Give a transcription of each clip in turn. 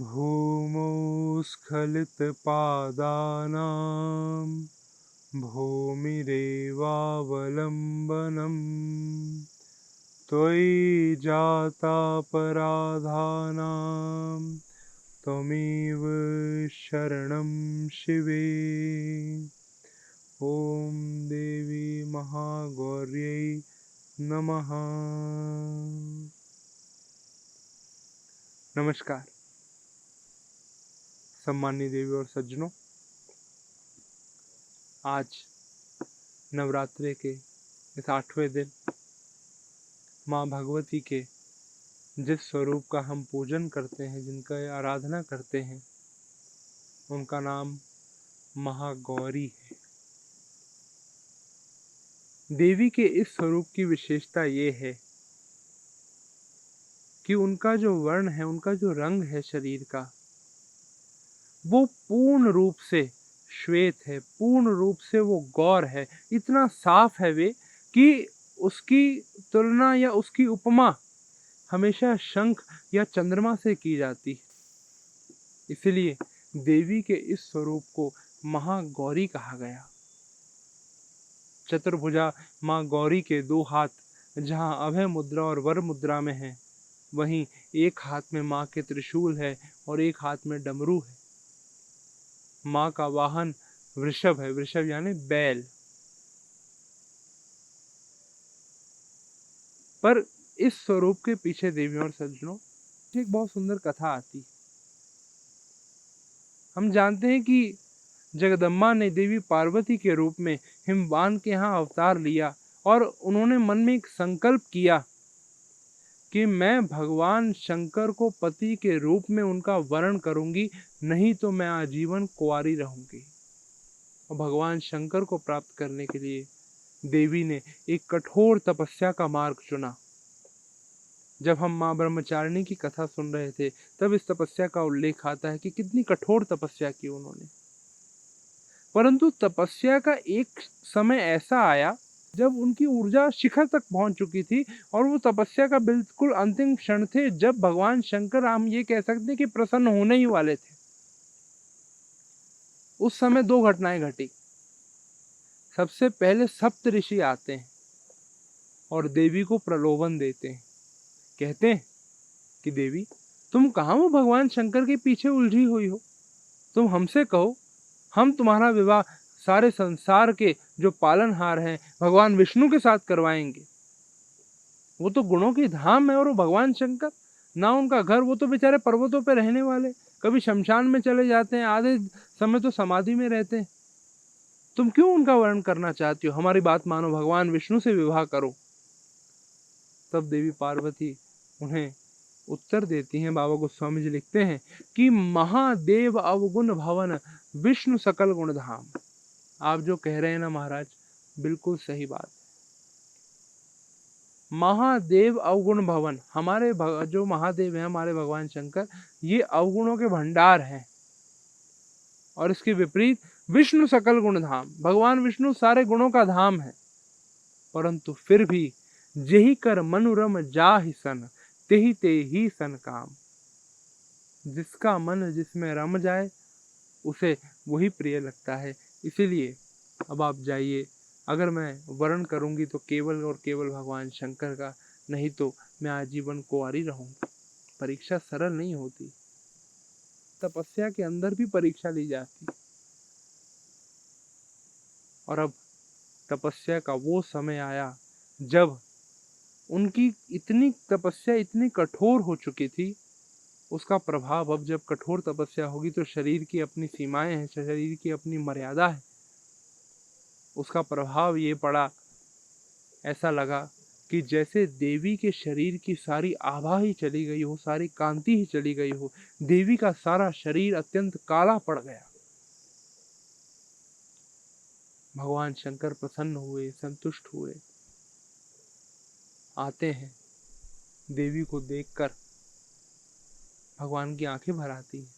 भूमौ स्खलितपादानां भूमिरेवावलम्बनम् त्वयि जातापराधानां त्वमेव शरणं शिवे। ॐ देवी महागौर्यै नमः। नमस्कार सम्मानित देवी और सज्जनों, आज नवरात्रि के इस 8वें दिन माँ भगवती के जिस स्वरूप का हम पूजन करते हैं, जिनका आराधना करते हैं, उनका नाम महागौरी है। देवी के इस स्वरूप की विशेषता ये है कि उनका जो वर्ण है, उनका जो रंग है शरीर का, वो पूर्ण रूप से श्वेत है, पूर्ण रूप से वो गौर है। इतना साफ है वे कि उसकी तुलना या उसकी उपमा हमेशा शंख या चंद्रमा से की जाती है। इसलिए देवी के इस स्वरूप को महागौरी कहा गया। चतुर्भुजा माँ गौरी के 2 हाथ जहाँ अभय मुद्रा और वर मुद्रा में हैं, वहीं एक हाथ में माँ के त्रिशूल है और एक हाथ में डमरू है। माँ का वाहन वृषभ है, वृषभ यानी बैल। पर इस स्वरूप के पीछे देवियों और सज्जनों एक बहुत सुंदर कथा आती है। हम जानते हैं कि जगदम्बा ने देवी पार्वती के रूप में हिमवान के यहाँ अवतार लिया और उन्होंने मन में एक संकल्प किया कि मैं भगवान शंकर को पति के रूप में उनका वरण करूंगी, नहीं तो मैं आजीवन कुंवारी रहूंगी। और भगवान शंकर को प्राप्त करने के लिए देवी ने एक कठोर तपस्या का मार्ग चुना। जब हम माँ ब्रह्मचारिणी की कथा सुन रहे थे, तब इस तपस्या का उल्लेख आता है कि कितनी कठोर तपस्या की उन्होंने। परंतु तपस्या का एक समय ऐसा आया जब उनकी ऊर्जा शिखर तक पहुंच चुकी थी और वो तपस्या का बिल्कुल अंतिम क्षण थे, जब भगवान शंकर, हम ये कह सकते हैं कि प्रसन्न होने ही वाले थे। उस समय 2 घटनाएं घटी। सबसे पहले सप्त ऋषि आते हैं और देवी को प्रलोभन देते हैं। कहते हैं कि देवी, तुम कहाँ वो भगवान शंकर के पीछे उलझी हुई हो, तुम हमसे कहो, हम तुम्हारा विवाह सारे संसार के जो पालनहार हैं भगवान विष्णु के साथ करवाएंगे। वो तो गुणों की धाम है और वो भगवान शंकर, ना उनका घर, वो तो बेचारे पर्वतों पे रहने वाले, कभी शमशान में चले जाते हैं, आधे समय तो समाधि में रहते हैं। तुम क्यों उनका वर्ण करना चाहती हो? हमारी बात मानो, भगवान विष्णु से विवाह करो। तब देवी पार्वती उन्हें उत्तर देती हैं। बाबा गोस्वामी जी लिखते हैं कि महादेव अवगुण भवन विष्णु सकल गुण धाम। आप जो कह रहे हैं ना महाराज, बिल्कुल सही बात है। महादेव अवगुण भवन, हमारे जो महादेव हैं, हमारे भगवान शंकर, ये अवगुणों के भंडार हैं। और इसके विपरीत विष्णु सकल गुण धाम, भगवान विष्णु सारे गुणों का धाम है। परंतु फिर भी जेहि कर मनुरम जाहि सन तेहि ते ही सन काम। जिसका मन जिसमें रम जाए उसे वही प्रिय लगता है। इसीलिए अब आप जाइए, अगर मैं वर्ण करूंगी तो केवल और केवल भगवान शंकर का, नहीं तो मैं आजीवन कुंवारी रहूंगी। परीक्षा सरल नहीं होती, तपस्या के अंदर भी परीक्षा ली जाती। और अब तपस्या का वो समय आया जब उनकी इतनी तपस्या इतनी कठोर हो चुकी थी, उसका प्रभाव, अब जब कठोर तपस्या होगी तो शरीर की अपनी सीमाएं हैं, शरीर की अपनी मर्यादा है। उसका प्रभाव ये पड़ा, ऐसा लगा कि जैसे देवी के शरीर की सारी आभा ही चली गई हो, सारी कांति ही चली गई हो। देवी का सारा शरीर अत्यंत काला पड़ गया। भगवान शंकर प्रसन्न हुए, संतुष्ट हुए। आते हैं, देवी को देखकर भगवान की आंखें भर आती हैं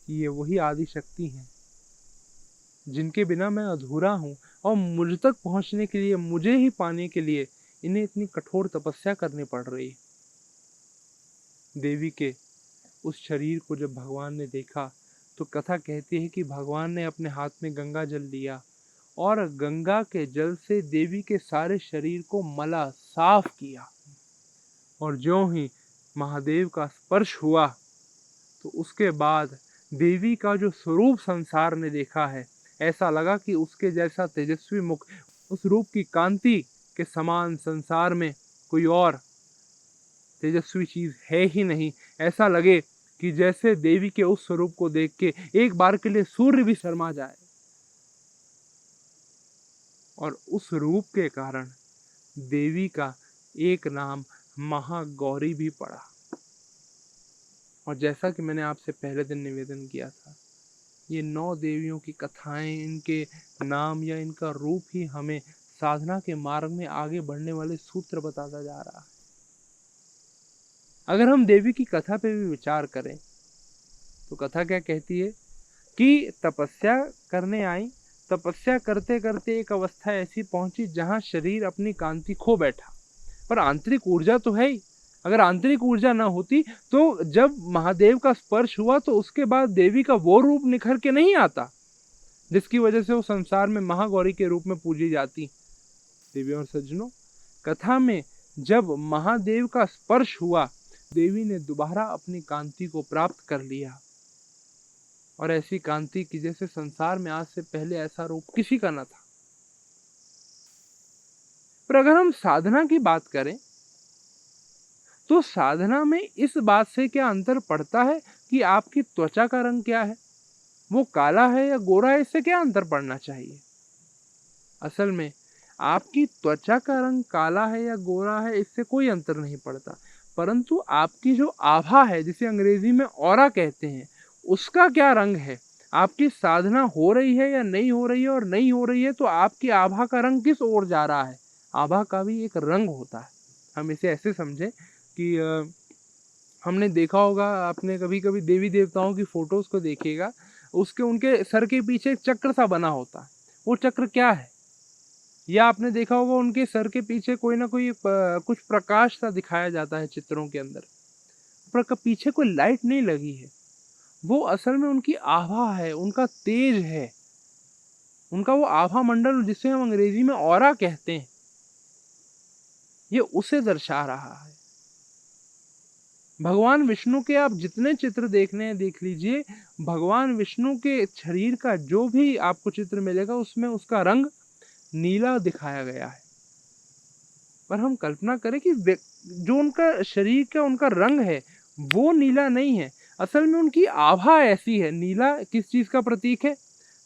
कि ये वही आदि शक्ति हैं जिनके बिना मैं अधूरा हूँ, और मुझ तक पहुँचने के लिए, मुझे ही पाने के लिए इन्हें इतनी कठोर तपस्या करनी पड़ रही है। देवी के उस शरीर को जब भगवान ने देखा तो कथा कहती है कि भगवान ने अपने हाथ में गंगा जल लिया और गंगा के जल से देवी के सारे शरीर को मला, साफ किया। और ज्यों ही महादेव का स्पर्श हुआ तो उसके बाद देवी का जो स्वरूप संसार ने देखा है, ऐसा लगा कि उसके जैसा तेजस्वी मुख, उस रूप की कांति के समान संसार में कोई और तेजस्वी चीज है ही नहीं। ऐसा लगे कि जैसे देवी के उस स्वरूप को देख के एक बार के लिए सूर्य भी शर्मा जाए। और उस रूप के कारण देवी का एक नाम महागौरी भी पड़ा। और जैसा कि मैंने आपसे पहले दिन निवेदन किया था, ये 9 देवियों की कथाएं, इनके नाम या इनका रूप ही हमें साधना के मार्ग में आगे बढ़ने वाले सूत्र बताता जा रहा है। अगर हम देवी की कथा पे भी विचार करें तो कथा क्या कहती है कि तपस्या करने आई, तपस्या करते करते एक अवस्था ऐसी पहुंची जहां शरीर अपनी कांति खो बैठा, पर आंतरिक ऊर्जा तो है ही। अगर आंतरिक ऊर्जा ना होती तो जब महादेव का स्पर्श हुआ तो उसके बाद देवी का वो रूप निखर के नहीं आता जिसकी वजह से वो संसार में महागौरी के रूप में पूजी जाती। देवी और सज्जनों, कथा में जब महादेव का स्पर्श हुआ, देवी ने दोबारा अपनी कांति को प्राप्त कर लिया, और ऐसी कांति की जैसे संसार में आज से पहले ऐसा रूप किसी का न था। पर अगर हम साधना की बात करें तो साधना में इस बात से क्या अंतर पड़ता है कि आपकी त्वचा का रंग क्या है, वो काला है या गोरा है, इससे क्या अंतर पड़ना चाहिए। असल में आपकी त्वचा का रंग काला है या गोरा है, इससे कोई अंतर नहीं पड़ता, परंतु आपकी जो आभा है, जिसे अंग्रेजी में ऑरा कहते हैं, उसका क्या रंग है। आपकी साधना हो रही है या नहीं हो रही है, और नहीं हो रही है तो आपकी आभा का रंग किस ओर जा रहा है। आभा का भी एक रंग होता है। हम इसे ऐसे समझें कि हमने देखा होगा, आपने कभी कभी देवी देवताओं की फोटोज को देखिएगा, उसके उनके सर के पीछे एक चक्र सा बना होता है। वो चक्र क्या है, या आपने देखा होगा उनके सर के पीछे कोई ना कोई कुछ प्रकाश सा दिखाया जाता है चित्रों के अंदर, पर पीछे कोई लाइट नहीं लगी है। वो असल में उनकी आभा है, उनका तेज है, उनका वो आभा मंडल जिसे हम अंग्रेजी में ऑरा कहते हैं, ये उसे दर्शा रहा है। भगवान विष्णु के आप जितने चित्र देखने हैं देख लीजिए, भगवान विष्णु के शरीर का जो भी आपको चित्र मिलेगा उसमें उसका रंग नीला दिखाया गया है। पर हम कल्पना करें कि जो उनका शरीर का उनका रंग है वो नीला नहीं है, असल में उनकी आभा ऐसी है। नीला किस चीज का प्रतीक है,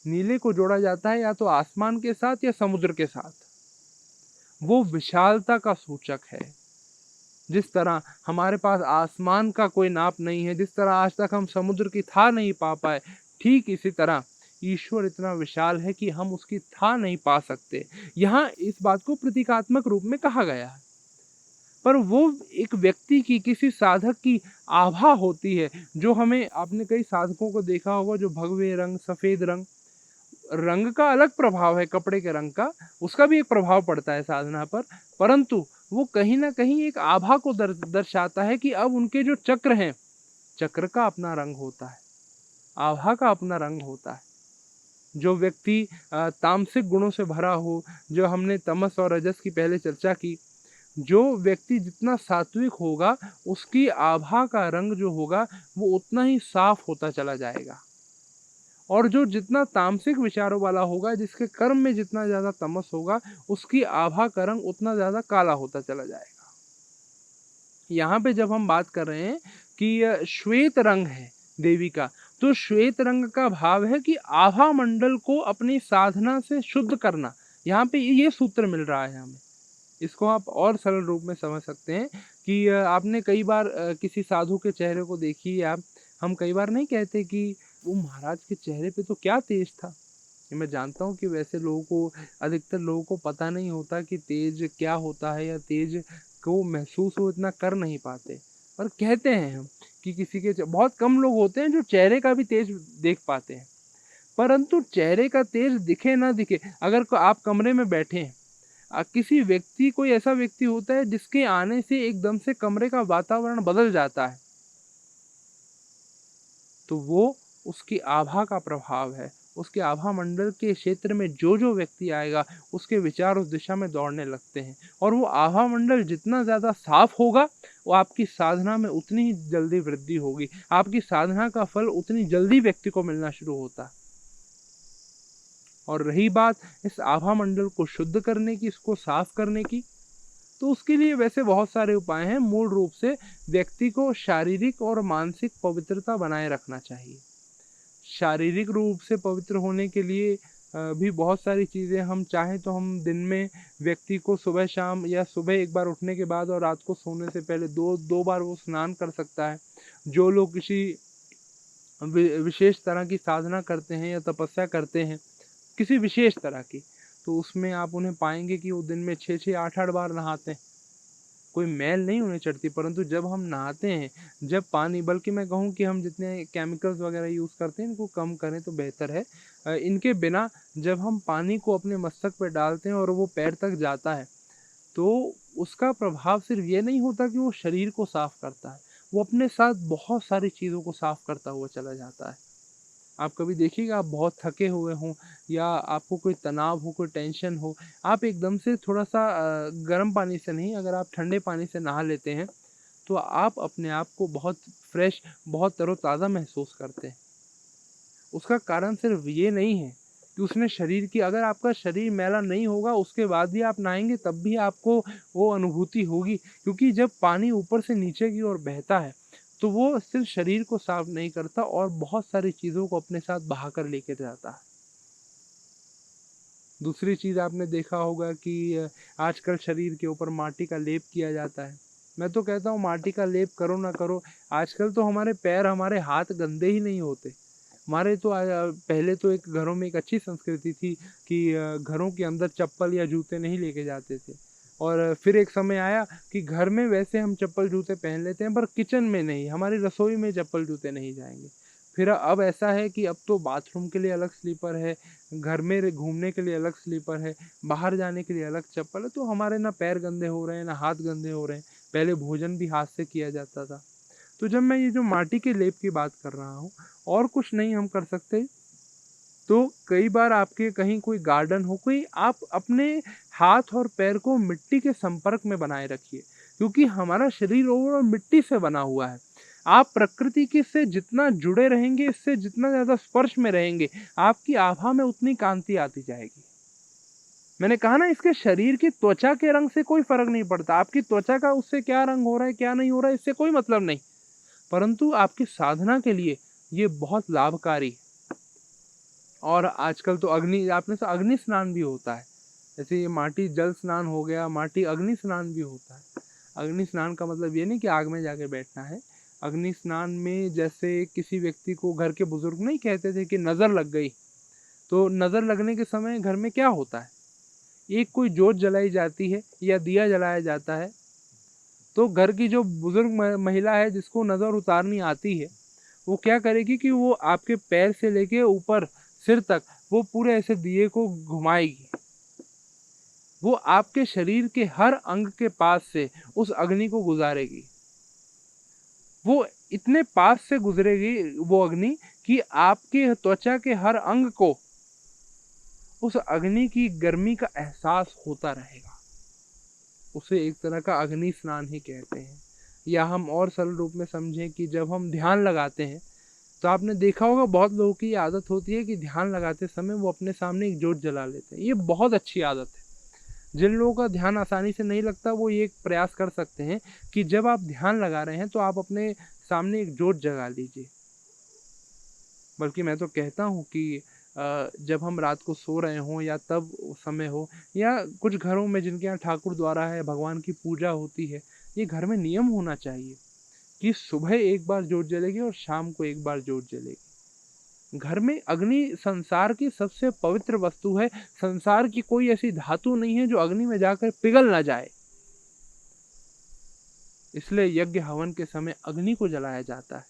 नीले को जोड़ा जाता है या तो आसमान के साथ या समुद्र के साथ, वो विशालता का सूचक है। जिस तरह हमारे पास आसमान का कोई नाप नहीं है, जिस तरह आज तक हम समुद्र की था नहीं पा पाए, ठीक इसी तरह ईश्वर इतना विशाल है कि हम उसकी था नहीं पा सकते। यहाँ इस बात को प्रतीकात्मक रूप में कहा गया है, पर वो एक व्यक्ति की, किसी साधक की आभा होती है जो हमें, आपने कई साधकों को देखा होगा जो भगवे रंग, सफेद रंग, रंग का अलग प्रभाव है, कपड़े के रंग का, उसका भी एक प्रभाव पड़ता है साधना पर, परंतु वो कहीं ना कहीं एक आभा को दर्शाता है कि अब उनके जो चक्र हैं, चक्र का अपना रंग होता है, आभा का अपना रंग होता है। जो व्यक्ति तामसिक गुणों से भरा हो, जो हमने तमस और रजस की पहले चर्चा की, जो व्यक्ति जितना सात्विक होगा उसकी आभा का रंग जो होगा वो उतना ही साफ होता चला जाएगा, और जो जितना तामसिक विचारों वाला होगा, जिसके कर्म में जितना ज्यादा तमस होगा, उसकी आभा का रंग उतना ज्यादा काला होता चला जाएगा। यहाँ पे जब हम बात कर रहे हैं कि श्वेत रंग है देवी का, तो श्वेत रंग का भाव है कि आभा मंडल को अपनी साधना से शुद्ध करना। यहाँ पे ये सूत्र मिल रहा है हमें। इसको आप और सरल रूप में समझ सकते हैं कि आपने कई बार किसी साधु के चेहरे को देखिए आप, हम कई बार नहीं कहते कि वो महाराज के चेहरे पे तो क्या तेज था। ये मैं जानता हूँ कि वैसे लोगों को, अधिकतर लोगों को पता नहीं होता कि तेज क्या होता है, या तेज को महसूस वो इतना कर नहीं पाते, पर कहते हैं हम कि किसी के बहुत कम लोग होते हैं जो चेहरे का भी तेज देख पाते हैं। परंतु चेहरे का तेज दिखे ना दिखे, अगर आप कमरे में बैठे हैं, किसी व्यक्ति, कोई ऐसा व्यक्ति होता है जिसके आने से एकदम से कमरे का वातावरण बदल जाता है, तो वो उसकी आभा का प्रभाव है। उसके आभा मंडल के क्षेत्र में जो व्यक्ति आएगा, उसके विचार उस दिशा में दौड़ने लगते हैं, और वो आभा मंडल जितना ज़्यादा साफ होगा, वो आपकी साधना में उतनी ही जल्दी वृद्धि होगी, आपकी साधना का फल उतनी जल्दी व्यक्ति को मिलना शुरू होता है। और रही बात इस आभा मंडल को शुद्ध करने की, इसको साफ करने की, तो उसके लिए वैसे बहुत सारे उपाय हैं। मूल रूप से व्यक्ति को शारीरिक और मानसिक पवित्रता बनाए रखना चाहिए। शारीरिक रूप से पवित्र होने के लिए भी बहुत सारी चीज़ें, हम चाहें तो हम दिन में व्यक्ति को सुबह शाम, या सुबह एक बार उठने के बाद और रात को सोने से पहले दो बार वो स्नान कर सकता है। जो लोग किसी विशेष तरह की साधना करते हैं या तपस्या करते हैं किसी विशेष तरह की, तो उसमें आप उन्हें पाएंगे कि वो दिन में 6-6, 8-8 बार नहाते हैं। कोई मैल नहीं उन्हें चढ़ती। परंतु जब हम नहाते हैं, जब पानी, बल्कि मैं कहूँ कि हम जितने केमिकल्स वगैरह यूज़ करते हैं, इनको कम करें तो बेहतर है। इनके बिना जब हम पानी को अपने मस्तक पे डालते हैं और वो पैर तक जाता है, तो उसका प्रभाव सिर्फ ये नहीं होता कि वो शरीर को साफ करता है, वो अपने साथ बहुत सारी चीज़ों को साफ करता हुआ चला जाता है। आप कभी देखिएगा, आप बहुत थके हुए हों या आपको कोई तनाव हो, कोई टेंशन हो, आप एकदम से थोड़ा-सा गर्म पानी से नहीं, अगर आप ठंडे पानी से नहा लेते हैं, तो आप अपने आप को बहुत फ्रेश, बहुत तरोताज़ा महसूस करते हैं। उसका कारण सिर्फ ये नहीं है कि उसने शरीर की, अगर आपका शरीर मैला नहीं होगा, उसके बाद भी आप नहाएँगे, तब भी आपको वो अनुभूति होगी। क्योंकि जब पानी ऊपर से नीचे की ओर बहता है, तो वो सिर्फ शरीर को साफ नहीं करता और बहुत सारी चीज़ों को अपने साथ बहा कर लेके जाता है। दूसरी चीज़ आपने देखा होगा कि आजकल शरीर के ऊपर माटी का लेप किया जाता है। मैं तो कहता हूँ माटी का लेप करो ना करो, आजकल तो हमारे पैर, हमारे हाथ गंदे ही नहीं होते। हमारे तो पहले तो एक घरों में एक अच्छी संस्कृति थी कि घरों के अंदर चप्पल या जूते नहीं लेके जाते थे। और फिर एक समय आया कि घर में वैसे हम चप्पल जूते पहन लेते हैं, पर किचन में नहीं, हमारी रसोई में चप्पल जूते नहीं जाएँगे। फिर अब ऐसा है कि अब तो बाथरूम के लिए अलग स्लीपर है, घर में घूमने के लिए अलग स्लीपर है, बाहर जाने के लिए अलग चप्पल है, तो हमारे ना पैर गंदे हो रहे हैं, ना हाथ गंदे हो रहे हैं। पहले भोजन भी हाथ से किया जाता था। तो जब मैं ये जो माटी के लेप की बात कर रहा हूँ, और कुछ नहीं हम कर सकते, तो कई बार आपके कहीं कोई गार्डन हो, कोई, आप अपने हाथ और पैर को मिट्टी के संपर्क में बनाए रखिए, क्योंकि हमारा शरीर ओवरऑल मिट्टी से बना हुआ है। आप प्रकृति के से जितना जुड़े रहेंगे, इससे जितना ज़्यादा स्पर्श में रहेंगे, आपकी आभा में उतनी कांति आती जाएगी। मैंने कहा ना, इसके शरीर की त्वचा के रंग से कोई फ़र्क नहीं पड़ता। आपकी त्वचा का उससे क्या रंग हो रहा है, क्या नहीं हो रहा है, इससे कोई मतलब नहीं। परंतु आपकी साधना के लिए ये बहुत लाभकारी है। और आजकल तो आपने से अग्नि स्नान भी होता है। जैसे ये माटी जल स्नान हो गया, माटी अग्नि स्नान भी होता है। अग्नि स्नान का मतलब ये नहीं कि आग में जाके बैठना है। अग्नि स्नान में जैसे किसी व्यक्ति को, घर के बुजुर्ग नहीं कहते थे कि नज़र लग गई, तो नज़र लगने के समय घर में क्या होता है, एक कोई जोत जलाई जाती है या दिया जलाया जाता है। तो घर की जो बुजुर्ग महिला है, जिसको नज़र उतारनी आती है, वो क्या करेगी कि वो आपके पैर से लेके ऊपर सिर तक वो पूरे ऐसे दिए को घुमाएगी। वो आपके शरीर के हर अंग के पास से उस अग्नि को गुजारेगी। वो इतने पास से गुजरेगी वो अग्नि, कि आपके त्वचा के हर अंग को उस अग्नि की गर्मी का एहसास होता रहेगा। उसे एक तरह का अग्नि स्नान ही कहते हैं। या हम और सरल रूप में समझें कि जब हम ध्यान लगाते हैं, तो आपने देखा होगा बहुत लोगों की ये आदत होती है कि ध्यान लगाते समय वो अपने सामने एक जोत जला लेते हैं। ये बहुत अच्छी आदत है। जिन लोगों का ध्यान आसानी से नहीं लगता, वो ये एक प्रयास कर सकते हैं कि जब आप ध्यान लगा रहे हैं, तो आप अपने सामने एक जोत जगा लीजिए। बल्कि मैं तो कहता हूँ कि जब हम रात को सो रहे हों, या तब समय हो, या कुछ घरों में जिनके यहाँ ठाकुर द्वारा है, भगवान की पूजा होती है, ये घर में नियम होना चाहिए कि सुबह एक बार जोत जलेगी और शाम को एक बार जोत जलेगी। घर में अग्नि संसार की सबसे पवित्र वस्तु है। संसार की कोई ऐसी धातु नहीं है जो अग्नि में जाकर पिघल ना जाए। इसलिए यज्ञ हवन के समय अग्नि को जलाया जाता है।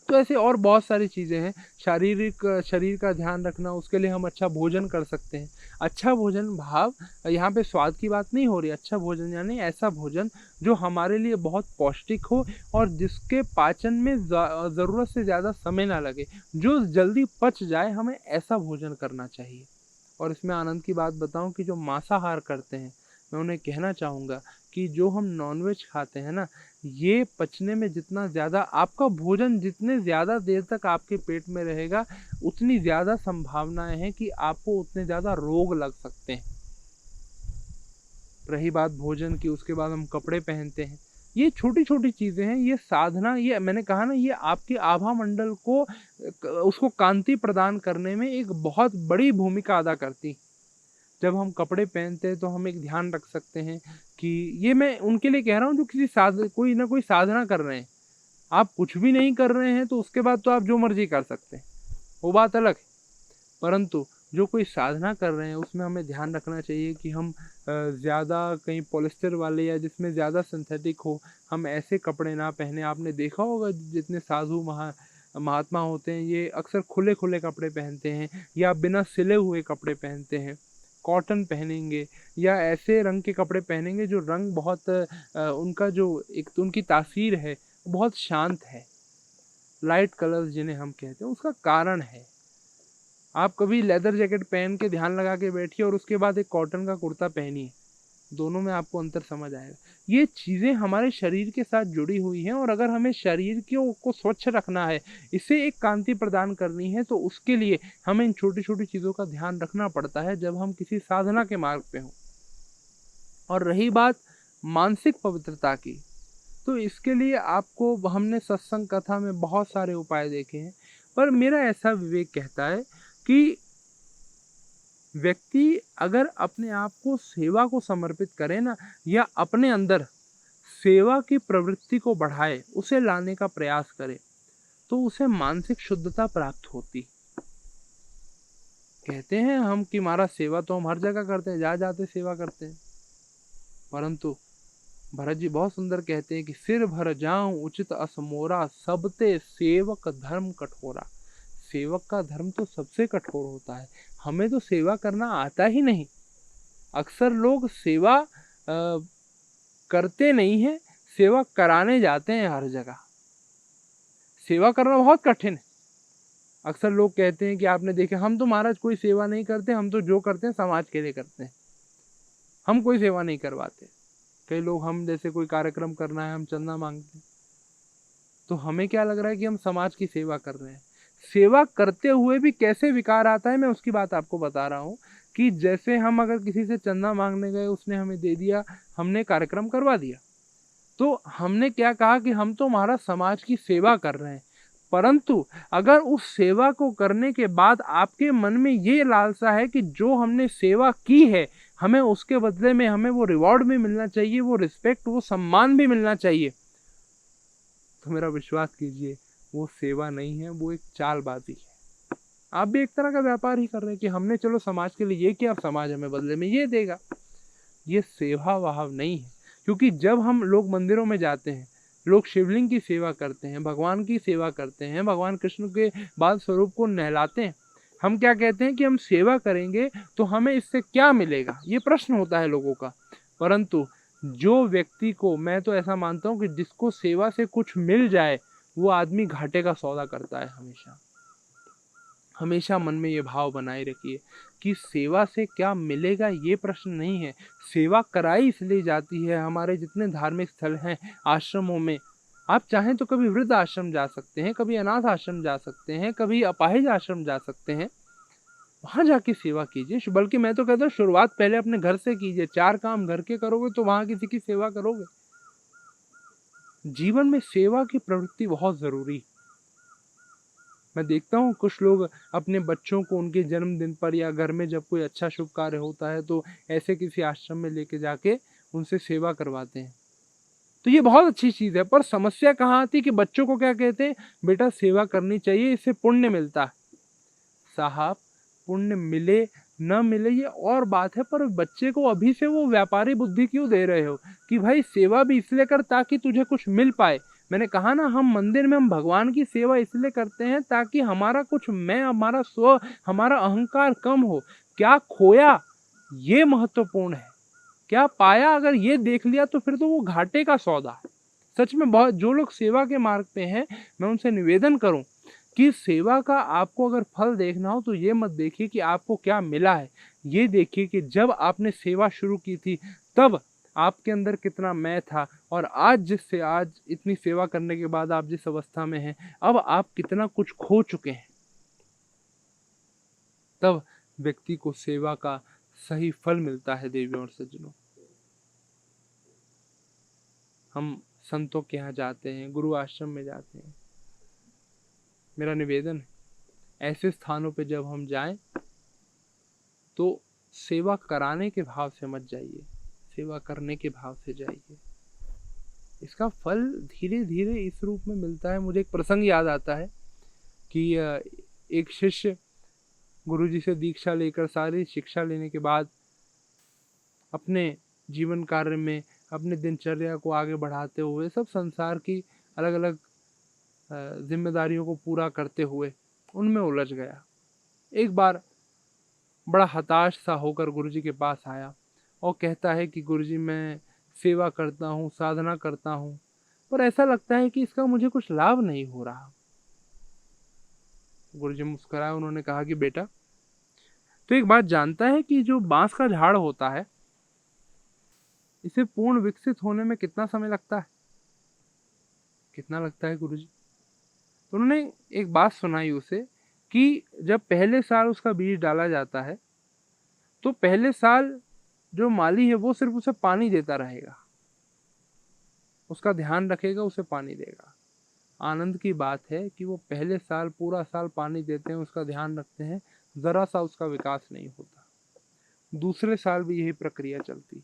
तो ऐसे और बहुत सारी चीज़ें हैं। शारीरिक शरीर का ध्यान रखना, उसके लिए हम अच्छा भोजन कर सकते हैं। अच्छा भोजन भाव यहाँ पे स्वाद की बात नहीं हो रही, अच्छा भोजन यानी ऐसा भोजन जो हमारे लिए बहुत पौष्टिक हो और जिसके पाचन में ज़रूरत से ज़्यादा समय ना लगे, जो जल्दी पच जाए, हमें ऐसा भोजन करना चाहिए। और इसमें आनंद की बात बताऊँ कि जो मांसाहार करते हैं, मैं उन्हें कहना चाहूँगा कि जो हम नॉन-वेज खाते हैं ना, ये पचने में जितना ज़्यादा आपका भोजन जितने ज़्यादा देर तक आपके पेट में रहेगा, उतनी ज़्यादा संभावनाएँ हैं कि आपको उतने ज़्यादा रोग लग सकते हैं। रही बात भोजन की, उसके बाद हम कपड़े पहनते हैं। ये छोटी-छोटी चीज़ें हैं, ये साधना, ये मैंने कहा ना, ये आपके आभा मंडल को उसको कांति प्रदान करने में एक बहुत बड़ी भूमिका अदा करती। जब हम कपड़े पहनते हैं तो हम एक ध्यान रख सकते हैं कि ये मैं उनके लिए कह रहा हूँ जो कोई ना कोई साधना कर रहे हैं। आप कुछ भी नहीं कर रहे हैं तो उसके बाद तो आप जो मर्ज़ी कर सकते हैं, वो बात अलग है। परंतु जो कोई साधना कर रहे हैं उसमें हमें ध्यान रखना चाहिए कि हम ज़्यादा कहीं पॉलिस्टर वाले या जिसमें ज़्यादा सिंथेटिक हो, हम ऐसे कपड़े ना पहने। आपने देखा होगा जितने साधु महात्मा होते हैं, ये अक्सर खुले-खुले कपड़े पहनते हैं या बिना सिले हुए कपड़े पहनते हैं। कॉटन पहनेंगे या ऐसे रंग के कपड़े पहनेंगे जो रंग बहुत उनका जो एक तो उनकी तासीर है, बहुत शांत है। लाइट कलर्स जिन्हें हम कहते हैं, उसका कारण है। आप कभी लेदर जैकेट पहन के ध्यान लगा के बैठिए और उसके बाद एक कॉटन का कुर्ता पहनिए, दोनों में आपको अंतर समझ आएगा। ये चीज़ें हमारे शरीर के साथ जुड़ी हुई हैं और अगर हमें शरीर को स्वच्छ रखना है, इसे एक कांति प्रदान करनी है, तो उसके लिए हमें इन छोटी-छोटी चीज़ों का ध्यान रखना पड़ता है जब हम किसी साधना के मार्ग पे हों। और रही बात मानसिक पवित्रता की, तो इसके लिए आपको हमने सत्संग कथा में बहुत सारे उपाय देखे हैं, पर मेरा ऐसा विवेक कहता है कि व्यक्ति अगर अपने आप को सेवा को समर्पित करे ना, या अपने अंदर सेवा की प्रवृत्ति को बढ़ाए, उसे लाने का प्रयास करे, तो उसे मानसिक शुद्धता प्राप्त होती। कहते हैं हम कि महाराज सेवा तो हम हर जगह करते हैं, जहाँ जाते सेवा करते हैं, परंतु भरत जी बहुत सुंदर कहते हैं कि सिर भर जाऊं उचित असमोरा, सबते सेवक धर्म कठोरा। सेवक का धर्म तो सबसे कठोर होता है। हमें तो सेवा करना आता ही नहीं। अक्सर लोग सेवा करते नहीं हैं, सेवा कराने जाते हैं हर जगह। सेवा करना बहुत कठिन है। अक्सर लोग कहते हैं कि आपने देखे, हम तो महाराज कोई सेवा नहीं करते, हम तो जो करते हैं समाज के लिए करते हैं, हम कोई सेवा नहीं करवाते। कई लोग, हम जैसे कोई कार्यक्रम करना है, हम चंदा मांगते हैं, तो हमें क्या लग रहा है कि हम समाज की सेवा कर रहे हैं। सेवा करते हुए भी कैसे विकार आता है, मैं उसकी बात आपको बता रहा हूँ कि जैसे हम अगर किसी से चंदा मांगने गए, उसने हमें दे दिया, हमने कार्यक्रम करवा दिया, तो हमने क्या कहा कि हम तो हमारा समाज की सेवा कर रहे हैं। परंतु अगर उस सेवा को करने के बाद आपके मन में ये लालसा है कि जो हमने सेवा की है, हमें उसके बदले में हमें वो रिवॉर्ड भी मिलना चाहिए, वो रिस्पेक्ट, वो सम्मान भी मिलना चाहिए, तो मेरा विश्वास कीजिए, वो सेवा नहीं है, वो एक चालबाजी है। आप भी एक तरह का व्यापार ही कर रहे हैं कि हमने चलो समाज के लिए ये किया, अब समाज हमें बदले में ये देगा। ये सेवा वाव नहीं है। क्योंकि जब हम लोग मंदिरों में जाते हैं, लोग शिवलिंग की सेवा करते हैं, भगवान की सेवा करते हैं, भगवान कृष्ण के बाल स्वरूप को नहलाते हैं, हम क्या कहते हैं कि हम सेवा करेंगे तो हमें इससे क्या मिलेगा, ये प्रश्न होता है लोगों का। परंतु जो व्यक्ति को, मैं तो ऐसा मानता हूँ कि जिसको सेवा से कुछ मिल जाए, वो आदमी घाटे का सौदा करता है। हमेशा हमेशा मन में ये भाव बनाए रखिए कि सेवा से क्या मिलेगा, ये प्रश्न नहीं है। सेवा कराई इसलिए जाती है। हमारे जितने धार्मिक स्थल हैं, आश्रमों में, आप चाहें तो कभी वृद्ध आश्रम जा सकते हैं, कभी अनाथ आश्रम जा सकते हैं, कभी अपाहिज आश्रम जा सकते हैं, वहाँ जाके सेवा कीजिए। बल्कि मैं तो कहता हूँ शुरुआत पहले अपने घर से कीजिए। 4 काम घर के करोगे तो वहाँ किसी की सेवा करोगे। जीवन में सेवा की प्रवृत्ति बहुत जरूरी है। मैं देखता हूँ कुछ लोग अपने बच्चों को उनके जन्मदिन पर या घर में जब कोई अच्छा शुभ कार्य होता है, तो ऐसे किसी आश्रम में लेके जाके उनसे सेवा करवाते हैं। तो ये बहुत अच्छी चीज़ है, पर समस्या कहाँ आती है कि बच्चों को क्या कहते हैं, बेटा सेवा करनी चाहिए, इससे पुण्य मिलता है। साहब, पुण्य मिले न मिले ये और बात है, पर बच्चे को अभी से वो व्यापारी बुद्धि क्यों दे रहे हो कि भाई सेवा भी इसलिए कर ताकि तुझे कुछ मिल पाए। मैंने कहा ना, हम मंदिर में हम भगवान की सेवा इसलिए करते हैं ताकि हमारा कुछ मैं, हमारा स्व, हमारा अहंकार कम हो। क्या खोया ये महत्वपूर्ण है, क्या पाया अगर ये देख लिया तो फिर तो वो घाटे का सौदा है। सच में बहुत जो लोग सेवा के मार्ग पे हैं, मैं उनसे निवेदन करूं कि सेवा का आपको अगर फल देखना हो तो ये मत देखिए कि आपको क्या मिला है, ये देखिए कि जब आपने सेवा शुरू की थी तब आपके अंदर कितना मैं था, और आज इतनी सेवा करने के बाद आप जिस अवस्था में हैं, अब आप कितना कुछ खो चुके हैं। तब व्यक्ति को सेवा का सही फल मिलता है। देवियों और सज्जनों, हम संतों के यहाँ जाते हैं, गुरु आश्रम में जाते हैं, मेरा निवेदन है ऐसे स्थानों पे जब हम जाएं तो सेवा कराने के भाव से मत जाइए, सेवा करने के भाव से जाइए। इसका फल धीरे धीरे इस रूप में मिलता है। मुझे एक प्रसंग याद आता है कि एक शिष्य गुरुजी से दीक्षा लेकर सारी शिक्षा लेने के बाद अपने जीवन कार्य में अपने दिनचर्या को आगे बढ़ाते हुए सब संसार की अलग अलग जिम्मेदारियों को पूरा करते हुए उनमें उलझ गया। एक बार बड़ा हताश सा होकर गुरुजी के पास आया और कहता है कि गुरुजी, मैं सेवा करता हूँ, साधना करता हूँ, पर ऐसा लगता है कि इसका मुझे कुछ लाभ नहीं हो रहा। गुरुजी मुस्कुराए, उन्होंने कहा कि बेटा, तो एक बात जानता है कि जो बांस का झाड़ होता है, इसे पूर्ण विकसित होने में कितना समय लगता है? कितना लगता है गुरुजी? तो उन्होंने एक बात सुनाई उसे कि जब पहले साल उसका बीज डाला जाता है तो पहले साल जो माली है वो सिर्फ उसे पानी देता रहेगा, उसका ध्यान रखेगा, उसे पानी देगा। आनंद की बात है कि वो पहले साल पूरा साल पानी देते हैं, उसका ध्यान रखते हैं, जरा सा उसका विकास नहीं होता। दूसरे साल भी यही प्रक्रिया चलती,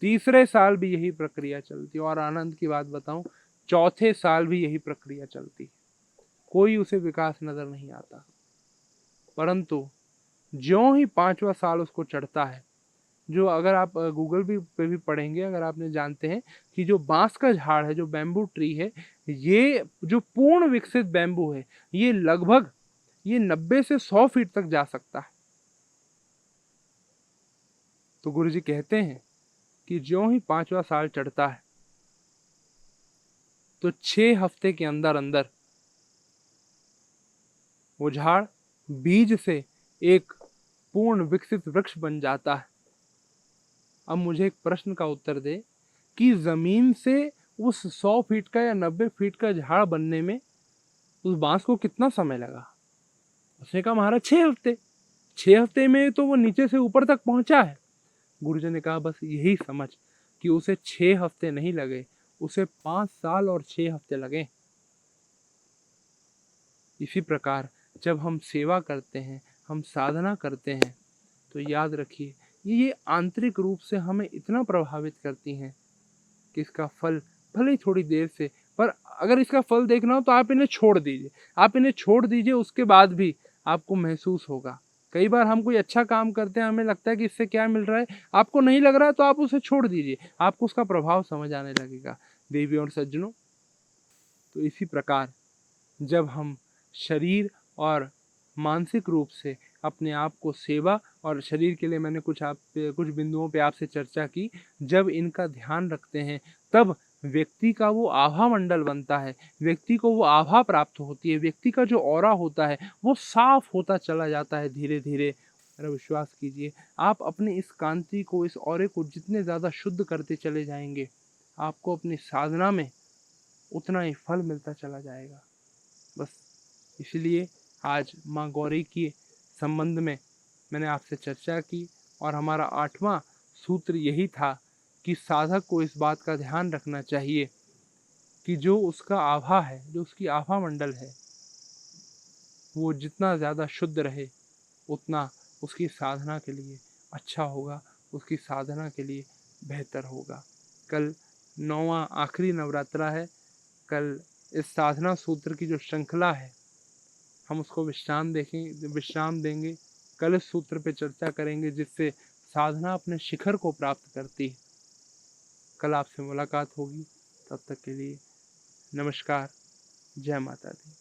तीसरे साल भी यही प्रक्रिया चलती, और आनंद की बात बताऊं, चौथे साल भी यही प्रक्रिया चलती। कोई उसे विकास नजर नहीं आता। परंतु ज्यों ही 5वां साल उसको चढ़ता है, जो अगर आप गूगल पे भी पढ़ेंगे, अगर आपने जानते हैं कि जो बांस का झाड़ है, जो बैम्बू ट्री है, ये जो पूर्ण विकसित बैम्बू है, ये लगभग 90 से 100 फीट तक जा सकता है। तो गुरुजी कहते हैं कि ज्यों ही 5वां साल चढ़ता है तो 6 हफ्ते के अंदर अंदर वो झाड़ बीज से एक पूर्ण विकसित वृक्ष बन जाता है। अब मुझे एक प्रश्न का उत्तर दे कि जमीन से उस 100 फीट का या 90 फीट का झाड़ बनने में उस बांस को कितना समय लगा? उसने कहा महाराज 6 हफ्ते। 6 हफ्ते में तो वो नीचे से ऊपर तक पहुंचा है। गुरुजी ने कहा बस यही समझ कि उसे 6 हफ्ते नहीं लगे, उसे 5 साल और 6 हफ्ते लगे। इसी प्रकार जब हम सेवा करते हैं, हम साधना करते हैं, तो याद रखिए ये आंतरिक रूप से हमें इतना प्रभावित करती हैं कि इसका फल भले ही थोड़ी देर से, पर अगर इसका फल देखना हो तो आप इन्हें छोड़ दीजिए, आप इन्हें छोड़ दीजिए, उसके बाद भी आपको महसूस होगा। कई बार हम कोई अच्छा काम करते हैं, हमें लगता है कि इससे क्या मिल रहा है, आपको नहीं लग रहा है तो आप उसे छोड़ दीजिए, आपको उसका प्रभाव समझ आने लगेगा। देवियों और सज्जनों, तो इसी प्रकार जब हम शरीर और मानसिक रूप से अपने आप को सेवा, और शरीर के लिए मैंने कुछ बिंदुओं पे आपसे चर्चा की, जब इनका ध्यान रखते हैं तब व्यक्ति का वो आभा मंडल बनता है, व्यक्ति को वो आभा प्राप्त होती है, व्यक्ति का जो ऑरा होता है वो साफ होता चला जाता है धीरे धीरे। मेरा विश्वास कीजिए, आप अपनी इस कांति को, इस ऑरे को जितने ज़्यादा शुद्ध करते चले जाएंगे, आपको अपनी साधना में उतना ही फल मिलता चला जाएगा। बस इसलिए आज माँ गौरी के संबंध में मैंने आपसे चर्चा की, और हमारा 8वां सूत्र यही था कि साधक को इस बात का ध्यान रखना चाहिए कि जो उसका आभा है, जो उसकी आभा मंडल है, वो जितना ज़्यादा शुद्ध रहे उतना उसकी साधना के लिए अच्छा होगा, उसकी साधना के लिए बेहतर होगा। कल 9वां आखिरी नवरात्रा है। कल इस साधना सूत्र की जो श्रृंखला है, हम उसको विश्राम देंगे। कल इस सूत्र पे चर्चा करेंगे जिससे साधना अपने शिखर को प्राप्त करती है। कल आपसे मुलाकात होगी, तब तक के लिए नमस्कार, जय माता दी।